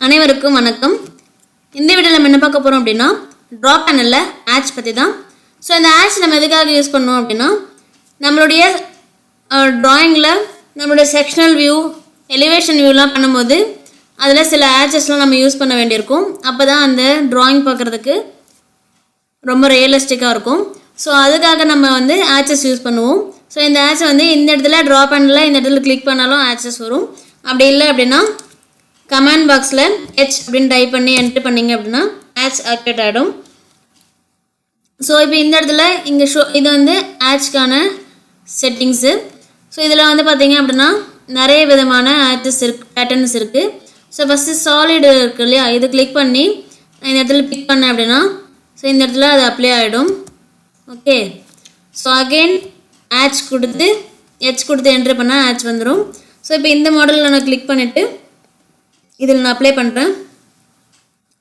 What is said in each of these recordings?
அனைவருக்கும் வணக்கம். இந்த வீடியோவில் நம்ம என்ன பார்க்க போகிறோம் அப்படின்னா ட்ரா பேனலில் ஆட்ச் பற்றி தான். ஸோ இந்த ஆட்ச் நம்ம எதுக்காக யூஸ் பண்ணோம் அப்படின்னா நம்மளுடைய ட்ராயிங்கில் நம்மளுடைய செக்ஷனல் வியூ, எலிவேஷன் வியூலாம் பண்ணும்போது அதில் சில ஆட்சஸ்லாம் நம்ம யூஸ் பண்ண வேண்டியிருக்கும். அப்போ தான் அந்த ட்ராயிங் பார்க்குறதுக்கு ரொம்ப ரியலிஸ்டிக்காக இருக்கும். ஸோ அதுக்காக நம்ம ஆட்சஸ் யூஸ் பண்ணுவோம். ஸோ இந்த ஆட்சை இந்த இடத்துல ட்ரா பேனலில் இந்த இடத்துல கிளிக் பண்ணாலும் ஆட்சஸ் வரும். அப்படி இல்லை அப்படின்னா கமெண்ட் பாக்ஸில் ஹெச் அப்படின்னு டைப் பண்ணி என்ட்ரு பண்ணிங்க அப்படின்னா ஆட்ச் ஆக்டிவேட் ஆகிடும். ஸோ இப்போ இந்த இடத்துல இங்கே இது ஆட்ச்க்கான செட்டிங்ஸு. ஸோ இதில் பார்த்தீங்க அப்படின்னா நிறைய விதமான ஆட்சஸ் பேட்டர்ன்ஸ் இருக்குது. ஸோ ஃபஸ்ட்டு சாலிடு இருக்குது இல்லையா, இது கிளிக் பண்ணி இந்த இடத்துல பிக் பண்ணேன் அப்படின்னா ஸோ இந்த இடத்துல அது அப்ளை ஆகிடும். ஓகே, ஸோ அகெயின் ஆட்ச் கொடுத்து ஹெச் கொடுத்து என்ட்ரு பண்ணால் ஆட்ச் வந்துடும். ஸோ இப்போ இந்த மாடலில் நான் கிளிக் பண்ணிவிட்டு இதில் நான் அப்ளை பண்ணுறேன்.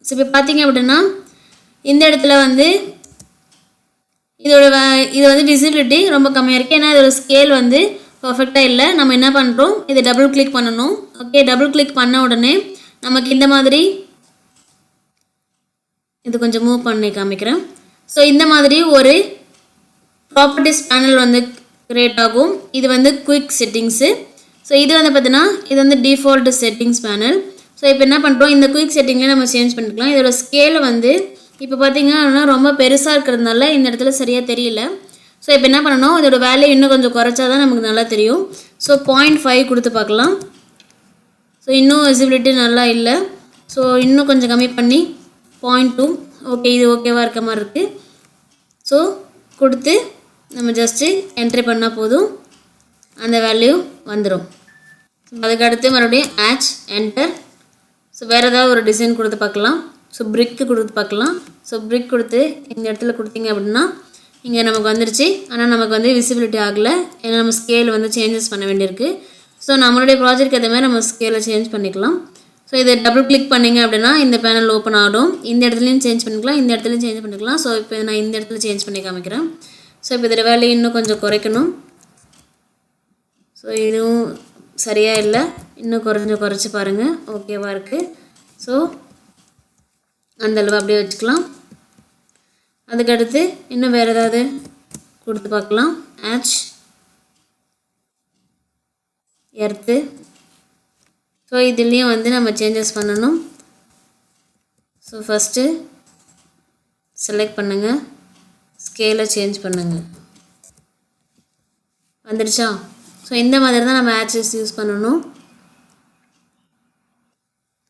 ஸோ இப்போ பார்த்தீங்க அப்படின்னா இந்த இடத்துல இது விசிபிலிட்டி ரொம்ப கம்மியாக இருக்குது. ஏன்னா இதோட ஸ்கேல் பர்ஃபெக்டாக இல்லை. நம்ம என்ன பண்ணுறோம், இதை டபுள் கிளிக் பண்ணணும். ஓகே, டபுள் கிளிக் பண்ண உடனே நமக்கு இந்த மாதிரி இது கொஞ்சம் மூவ் பண்ணி காமிக்கிறேன். ஸோ இந்த மாதிரி ஒரு ப்ராப்பர்ட்டிஸ் பேனல் கிரியேட் ஆகும். இது குயிக் செட்டிங்ஸு. ஸோ இது பார்த்தீங்கன்னா இது டிஃபால்ட் செட்டிங்ஸ் பேனல். ஸோ இப்போ என்ன பண்ணுறோம், இந்த குயிக் செட்டிங்கில் நம்ம சேஞ்ச் பண்ணிக்கலாம். இதோட ஸ்கேலை இப்போ பார்த்தீங்கன்னா ரொம்ப பெருசாக இருக்கிறதுனால இந்த இடத்துல சரியாக தெரியல. ஸோ இப்போ என்ன பண்ணணும், இதோட வேல்யூ இன்னும் கொஞ்சம் குறைச்சா தான் நமக்கு நல்லா தெரியும். ஸோ 0.5 கொடுத்து பார்க்கலாம். ஸோ இன்னும் விசிபிலிட்டி நல்லா இல்லை. ஸோ இன்னும் கொஞ்சம் கம்மி பண்ணி 0.2. ஓகே, இது ஓகேவாக இருக்க மாதிரி இருக்குது. ஸோ கொடுத்து நம்ம ஜஸ்ட்டு என்ட்ரி பண்ணால் போதும், அந்த வேல்யூ வந்துடும். அதுக்கடுத்து மறுபடியும் ஆட்ச் என்டர். ஸோ வேறு ஏதாவது ஒரு டிசைன் கொடுத்து பார்க்கலாம். ஸோ பிரிக்கு கொடுத்து பார்க்கலாம். ஸோ பிரிக் கொடுத்து இந்த இடத்துல கொடுத்தீங்க அப்படின்னா இங்கே நமக்கு வந்துருச்சு. ஆனால் நமக்கு விசிபிலிட்டி ஆகலை. ஏன்னா நம்ம ஸ்கேல் சேஞ்சஸ் பண்ண வேண்டியிருக்கு. ஸோ நம்மளுடைய ப்ராஜெக்ட் ஏற்ற மாதிரி நம்ம ஸ்கேலை சேஞ்ச் பண்ணிக்கலாம். ஸோ இதை டபுள் கிளிக் பண்ணிங்க அப்படின்னா இந்த பேனல் ஓப்பன் ஆகிடும். இந்த இடத்துலையும் சேஞ்ச் பண்ணிக்கலாம், இந்த இடத்துலையும் சேஞ்ச் பண்ணிக்கலாம். ஸோ இப்போ நான் இந்த இடத்துல சேஞ்ச் பண்ணி காமிக்கிறேன். ஸோ இப்போ இதோட வேலையை இன்னும் கொஞ்சம் குறைக்கணும். ஸோ இதுவும் சரியாக இல்லை, இன்னும் குறைச்சி பாருங்கள். ஓகேவாக இருக்குது. ஸோ அந்தளவு அப்படியே வச்சுக்கலாம். அதுக்கடுத்து இன்னும் வேறு ஏதாவது கொடுத்து பார்க்கலாம். ஆட்ச் எர்த்து. ஸோ இதுலேயும் நம்ம சேஞ்சஸ் பண்ணணும். ஸோ ஃபஸ்ட்டு செலக்ட் பண்ணுங்கள், ஸ்கேலை சேஞ்ச் பண்ணுங்கள். வந்துடுச்சா? ஸோ இந்த மாதிரி தான் நம்ம ஆட்சஸ் யூஸ் பண்ணணும்.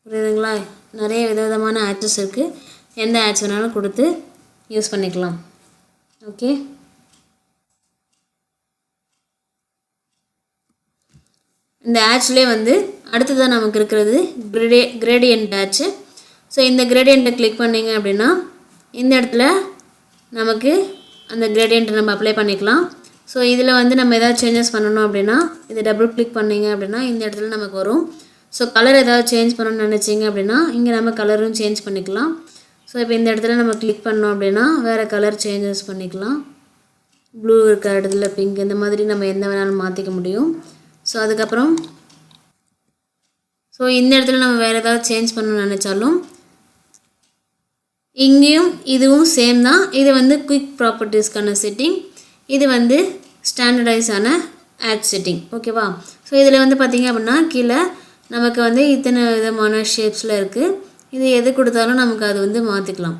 புரியுதுங்களா? நிறைய விதவிதமான ஆட்சஸ் இருக்குது. எந்த ஆட்ச் வேணாலும் கொடுத்து யூஸ் பண்ணிக்கலாம். ஓகே, இந்த ஆட்ச்லேயே அடுத்ததான் நமக்கு இருக்கிறது கிரேடியன்ட் ஆட்ச்சு. ஸோ இந்த கிரேடியண்ட்டை கிளிக் பண்ணிங்க அப்படின்னா இந்த இடத்துல நமக்கு அந்த கிரேடியண்ட்டை நம்ம அப்ளை பண்ணிக்கலாம். ஸோ இதில் நம்ம எதாவது சேஞ்சஸ் பண்ணணும் அப்படின்னா இதை டபுள் கிளிக் பண்ணிங்க அப்படின்னா இந்த இடத்துல நமக்கு வரும். ஸோ கலர் ஏதாவது சேஞ்ச் பண்ணணும்னு நினச்சிங்க அப்படின்னா இங்கே நம்ம கலரும் சேஞ்ச் பண்ணிக்கலாம். ஸோ இப்போ இந்த இடத்துல நம்ம கிளிக் பண்ணோம் அப்படின்னா வேறு கலர் சேஞ்சஸ் பண்ணிக்கலாம். ப்ளூ இருக்கிற இடத்துல பிங்க், இந்த மாதிரி நம்ம எந்த வேணாலும் மாற்றிக்க முடியும். ஸோ அதுக்கப்புறம் ஸோ இந்த இடத்துல நம்ம வேறு ஏதாவது சேஞ்ச் பண்ணணும்னு நினச்சாலும் இங்கேயும் இதுவும் சேம் தான். இது குயிக் ப்ராப்பர்ட்டிஸ்க்கான செட்டிங். இது ஸ்டாண்டர்டைஸான ஆட் செட்டிங். ஓகேவா? ஸோ இதில் பார்த்தீங்க அப்படின்னா கீழே நமக்கு இத்தனை விதமான ஷேப்ஸில் இருக்குது. இது எது கொடுத்தாலும் நமக்கு அது மாற்றிக்கலாம்.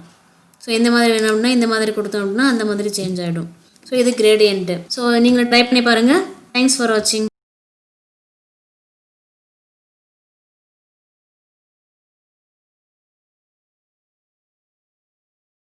ஸோ இந்த மாதிரி வேணும் அப்படின்னா இந்த மாதிரி கொடுத்தோம் அப்படின்னா அந்த மாதிரி சேஞ்ச் ஆகிடும். ஸோ இது கிரேடியன்ட்டு. ஸோ நீங்கள் ட்ரை பண்ணி பாருங்கள். தேங்க்ஸ் ஃபார் வாட்சிங்.